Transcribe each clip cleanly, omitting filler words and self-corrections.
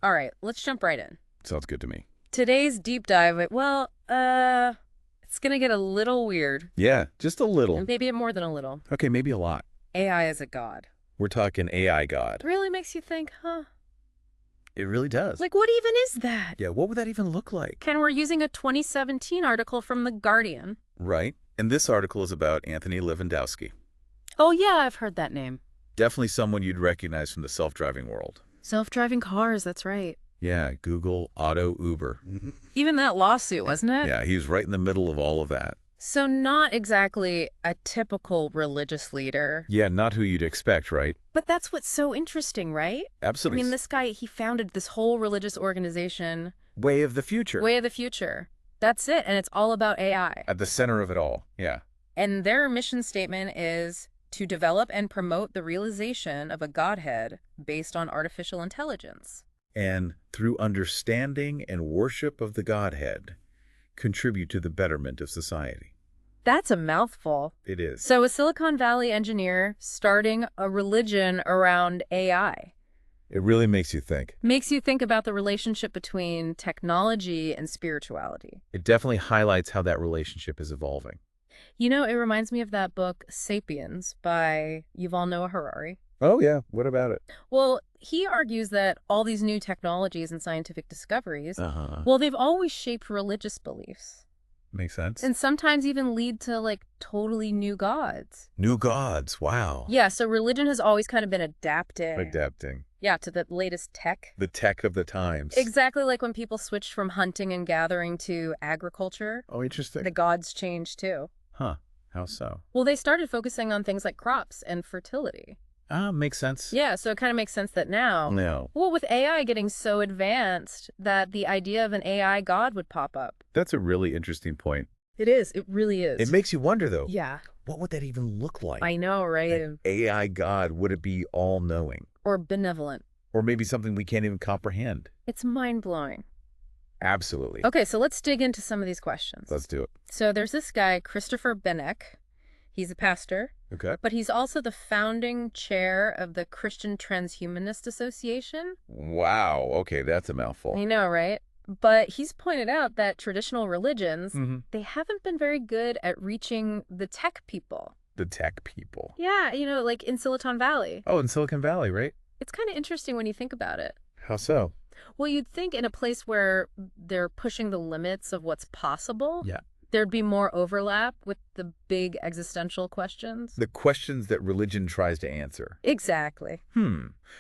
All right, let's jump right in. Sounds good to me. Today's deep dive, it's gonna get a little weird. Yeah, just a little. And maybe more than a little. Okay, maybe a lot. AI as a god. We're talking AI God. It really makes you think, huh? It really does. Like, what even is that? Yeah, what would that even look like? And we're using a 2017 article from The Guardian. Right. And this article is about Anthony Levandowski. Oh, yeah, I've heard that name. Definitely someone you'd recognize from the self-driving world. Self-driving cars, that's right. Yeah, Google, Auto, Uber. Even that lawsuit, wasn't it? Yeah, he was right in the middle of all of that. So not exactly a typical religious leader. Yeah, not who you'd expect, right? But that's what's so interesting, right? Absolutely. I mean, this guy, he founded this whole religious organization. Way of the future. Way of the future. That's it, and it's all about AI. At the center of it all, yeah. And their mission statement is to develop and promote the realization of a godhead based on artificial intelligence. And through understanding and worship of the Godhead, contribute to the betterment of society. That's a mouthful. It is. So a Silicon Valley engineer starting a religion around AI. It really makes you think. Makes you think about the relationship between technology and spirituality. It definitely highlights how that relationship is evolving. You know, it reminds me of that book, Sapiens, by Yuval Noah Harari. Oh, yeah. What about it? Well, he argues that all these new technologies and scientific discoveries, Uh-huh. well, they've always shaped religious beliefs. Makes sense. And sometimes even lead to, like, totally new gods. New gods. Wow. Yeah, so religion has always kind of been adapting. Adapting. Yeah, to the latest tech. The tech of the times. Exactly like when people switched from hunting and gathering to agriculture. Oh, interesting. The gods changed too. Huh. How so? Well, they started focusing on things like crops and fertility. Ah, makes sense. Yeah, so it kind of makes sense that now, No. well, with AI getting so advanced, that the idea of an AI god would pop up. That's a really interesting point. It is. It really is. It makes you wonder, though. Yeah. What would that even look like? I know, right? An AI God, would it be all-knowing? Or benevolent. Or maybe something we can't even comprehend? It's mind-blowing. Absolutely. Okay, so let's dig into some of these questions. Let's do it. So there's this guy, Christopher Benek. He's a pastor, Okay. but he's also the founding chair of the Christian Transhumanist Association. Wow. Okay, that's a mouthful. I know, right? But he's pointed out that traditional religions, Mm-hmm. they haven't been very good at reaching the tech people. The tech people. Yeah, you know, like in Silicon Valley. Oh, in Silicon Valley, right? It's kind of interesting when you think about it. How so? Well, you'd think in a place where they're pushing the limits of what's possible, Yeah. there'd be more overlap with the big existential questions. The questions that religion tries to answer. Exactly.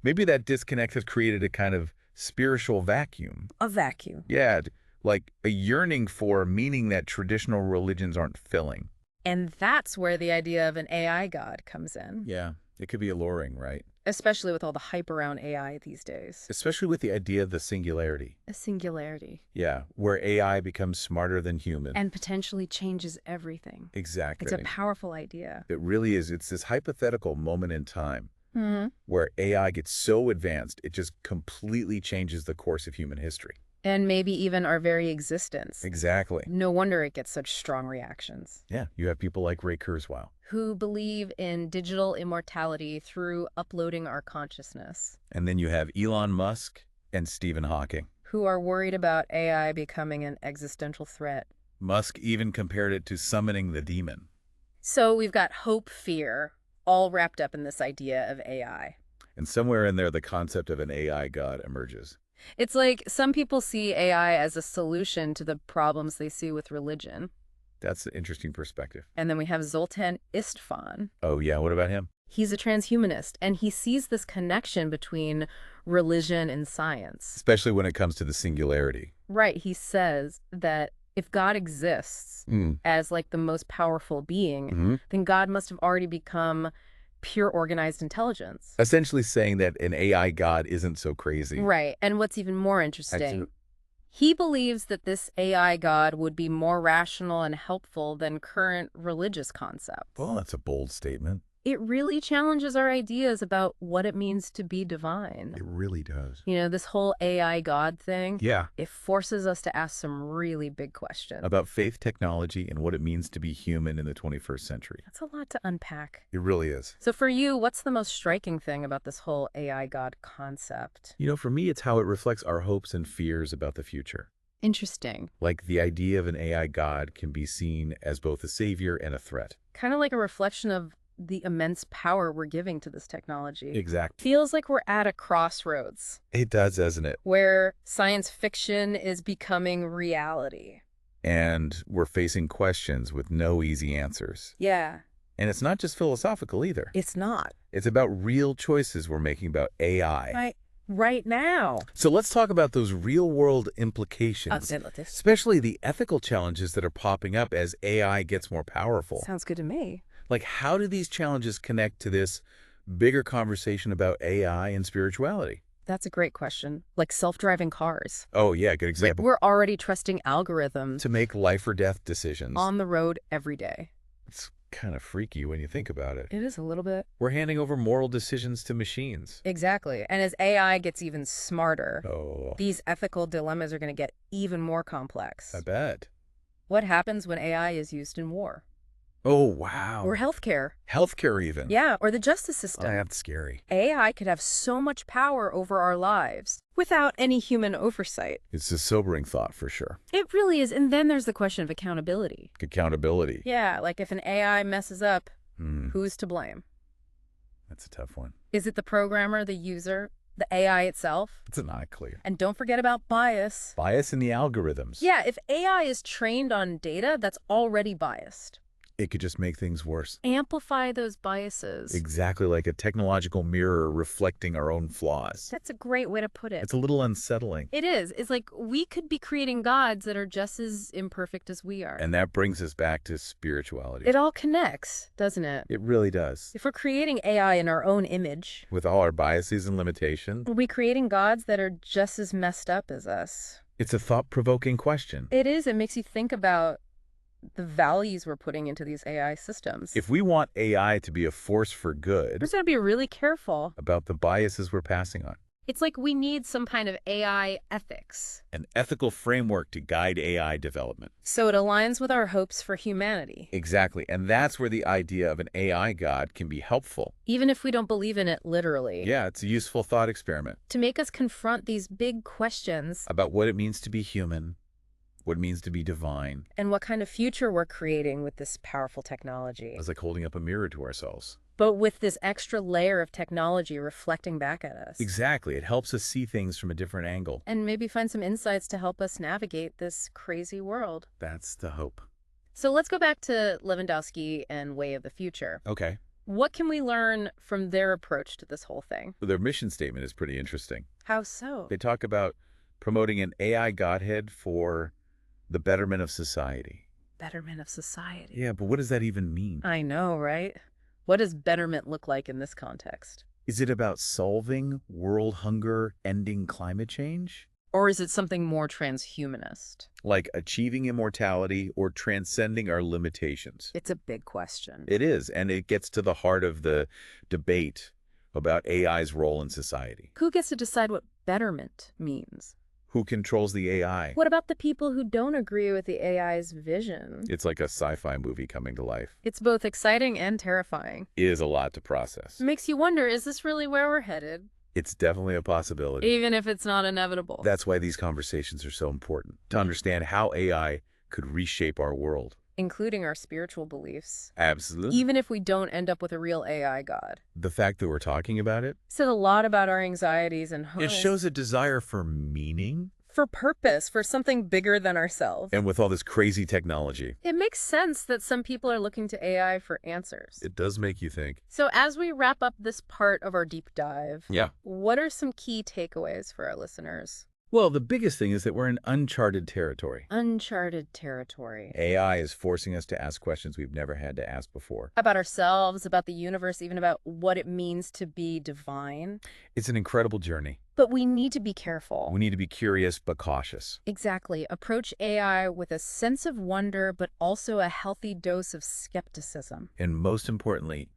Maybe that disconnect has created a kind of spiritual vacuum. A vacuum. Yeah, like a yearning for meaning that traditional religions aren't filling. And that's where the idea of an AI god comes in. Yeah, it could be alluring, right? Especially with all the hype around AI these days. Especially with the idea of the singularity. A singularity. Yeah, where AI becomes smarter than human. And potentially changes everything. Exactly. It's a powerful idea. It really is. It's this hypothetical moment in time Mm-hmm. where AI gets so advanced, it just completely changes the course of human history. And maybe even our very existence. Exactly. No wonder it gets such strong reactions. Yeah, you have people like Ray Kurzweil. Who believe in digital immortality through uploading our consciousness. And then you have Elon Musk and Stephen Hawking. Who are worried about AI becoming an existential threat. Musk even compared it to summoning the demon. So we've got hope, fear, all wrapped up in this idea of AI. And somewhere in there, the concept of an AI god emerges. It's like some people see AI as a solution to the problems they see with religion. That's an interesting perspective. And then we have Zoltan Istvan. Oh, yeah. What about him? He's a transhumanist, and he sees this connection between religion and science. Especially when it comes to the singularity. Right. He says that if God exists as like the most powerful being, then God must have already become pure organized intelligence. Essentially saying that an AI god isn't so crazy. Right. And what's even more interesting, he believes that this AI god would be more rational and helpful than current religious concepts. Well, that's a bold statement. It really challenges our ideas about what it means to be divine. It really does. You know, this whole AI God thing, Yeah. it forces us to ask some really big questions. About faith, technology, and what it means to be human in the 21st century. That's a lot to unpack. It really is. So for you, what's the most striking thing about this whole AI God concept? You know, for me, it's how it reflects our hopes and fears about the future. Interesting. Like the idea of an AI God can be seen as both a savior and a threat. Kind of like a reflection of the immense power we're giving to this technology. Exactly. Feels like we're at a crossroads. It does, doesn't it? Where science fiction is becoming reality. And we're facing questions with no easy answers. Yeah. And it's not just philosophical either. It's not. It's about real choices we're making about AI. Right now. So let's talk about those real-world implications, especially the ethical challenges that are popping up as AI gets more powerful. Sounds good to me. Like, how do these challenges connect to this bigger conversation about AI and spirituality? That's a great question. Like self-driving cars. Oh, yeah, good example. We're already trusting algorithms To make life or death decisions. on the road every day. It's kind of freaky when you think about it. It is a little bit. We're handing over moral decisions to machines. Exactly. And as AI gets even smarter, Oh, these ethical dilemmas are going to get even more complex. I bet. What happens when AI is used in war? Oh, wow. Or healthcare? Healthcare even. Yeah, or the justice Oh, system. that's scary. AI could have so much power over our lives without any human oversight. It's a sobering thought for sure. It really is. And then there's the question of accountability. Accountability. Yeah, like if an AI messes up, who's to blame? That's a tough one. Is it the programmer, the user, the AI itself? It's not clear. And don't forget about bias. Bias in the algorithms. Yeah, if AI is trained on data that's already biased, It could just make things worse. amplify those biases. Exactly like a technological mirror reflecting our own flaws. That's a great way to put it. It's a little unsettling. It is. It's like we could be creating gods that are just as imperfect as we are. And that brings us back to spirituality. It all connects, doesn't it? It really does. If we're creating AI in our own image, With all our biases and limitations, are we creating gods that are just as messed up as us? it's a thought-provoking question. It is. It makes you think about the values we're putting into these AI systems. If we want AI to be a force for good, We're going to be really careful. about the biases we're passing on. It's like we need some kind of AI ethics. An ethical framework to guide AI development. So it aligns with our hopes for humanity. Exactly. And that's where the idea of an AI god can be helpful. Even if we don't believe in it literally. Yeah, it's a useful thought experiment To make us confront these big questions about what it means to be human, what it means to be divine. and what kind of future we're creating with this powerful technology. It's like holding up a mirror to ourselves. But with this extra layer of technology reflecting back at us. Exactly. It helps us see things from a different angle. And maybe find some insights to help us navigate this crazy world. That's the hope. So let's go back to Levandowski and Way of the Future. Okay. What can we learn from their approach to this whole thing? Their mission statement is pretty interesting. How so? They talk about promoting an AI godhead for the betterment of society. Betterment of society. Yeah, but what does that even mean? I know, right? What does betterment look like in this context? Is it about solving world hunger, ending climate change? Or is it something more transhumanist? Like achieving immortality or transcending our limitations? It's a big question. It is, and it gets to the heart of the debate about AI's role in society. Who gets to decide what betterment means? Who controls the AI? What about the people who don't agree with the AI's vision? It's like a sci-fi movie coming to life. It's both exciting and terrifying. It is a lot to process. It makes you wonder, is this really where we're headed? It's definitely a possibility. Even if it's not inevitable. That's why these conversations are so important, to understand how AI could reshape our world. Including our spiritual beliefs. Absolutely. Even if we don't end up with a real AI god. The fact that we're talking about it, Said a lot about our anxieties and it shows a desire for meaning. for purpose, for something bigger than ourselves. And with all this crazy technology, It makes sense that some people are looking to AI for answers. it does make you think. So as we wrap up this part of our deep dive, Yeah. what are some key takeaways for our listeners? Well, the biggest thing is that we're in uncharted territory. Uncharted territory. AI is forcing us to ask questions we've never had to ask before. About ourselves, about the universe, even about what it means to be divine. It's an incredible journey. But we need to be careful. We need to be curious but cautious. Exactly. Approach AI with a sense of wonder, but also a healthy dose of skepticism. And most importantly,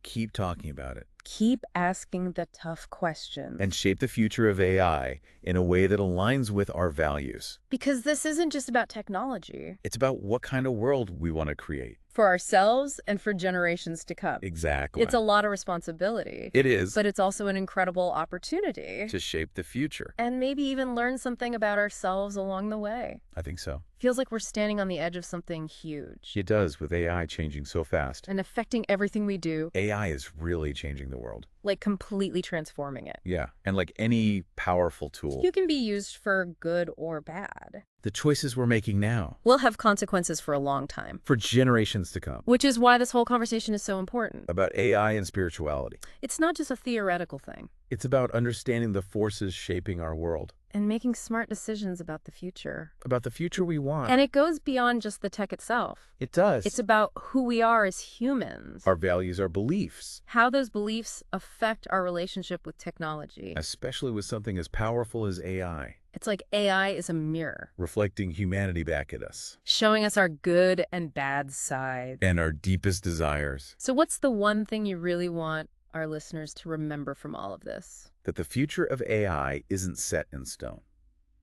Keep talking about it. Keep asking the tough questions. And shape the future of AI in a way that aligns with our values. Because this isn't just about technology. It's about what kind of world we want to create. For ourselves and for generations to come. Exactly. It's a lot of responsibility. It is. But it's also an incredible opportunity. To shape the future. And maybe even learn something about ourselves along the way. I think so. Feels like we're standing on the edge of something huge. It does, with AI changing so fast. And affecting everything we do. AI is really changing the world. Like completely transforming it. Yeah, and like any powerful tool, you can be used for good or bad. the choices we're making now Will have consequences for a long time. for generations to come. Which is why this whole conversation is so important. About AI and spirituality. It's not just a theoretical thing. It's about understanding the forces shaping our world. And making smart decisions about the future. About the future we want. And it goes beyond just the tech itself. It does. It's about who we are as humans. Our values, our beliefs. How those beliefs affect our relationship with technology. Especially with something as powerful as AI. It's like AI is a mirror. Reflecting humanity back at us. Showing us our good and bad sides. And our deepest desires. So what's the one thing you really want our listeners to remember from all of this? That the future of AI isn't set in stone.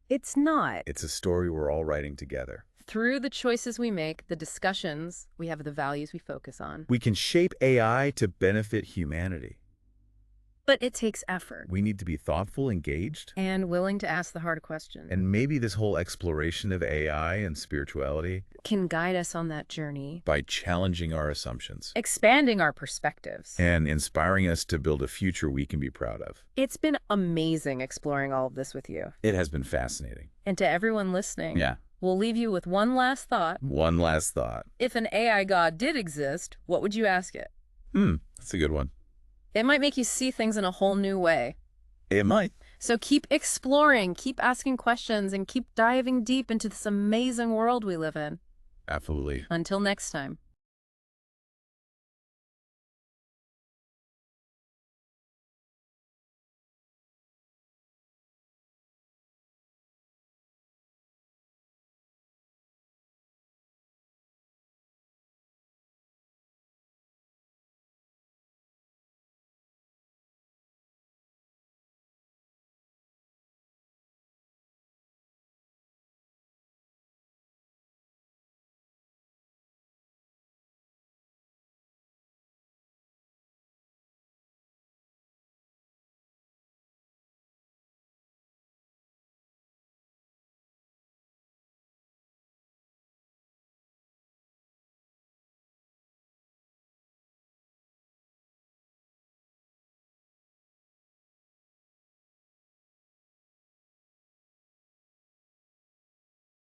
It's not. It's a story we're all writing together. Through the choices we make, the discussions, we have the values we focus on. We can shape AI to benefit humanity. But it takes effort. We need to be thoughtful, engaged. And willing to ask the hard questions. And maybe this whole exploration of AI and spirituality can guide us on that journey. by challenging our assumptions. Expanding our perspectives. And inspiring us to build a future we can be proud of. It's been amazing exploring all of this with you. It has been fascinating. And to everyone listening, we'll leave you with one last thought. One last thought. If an AI god did exist, what would you ask it? That's a good one. It might make you see things in a whole new way. It might. So keep exploring, keep asking questions, and keep diving deep into this amazing world we live in. Absolutely. Until next time.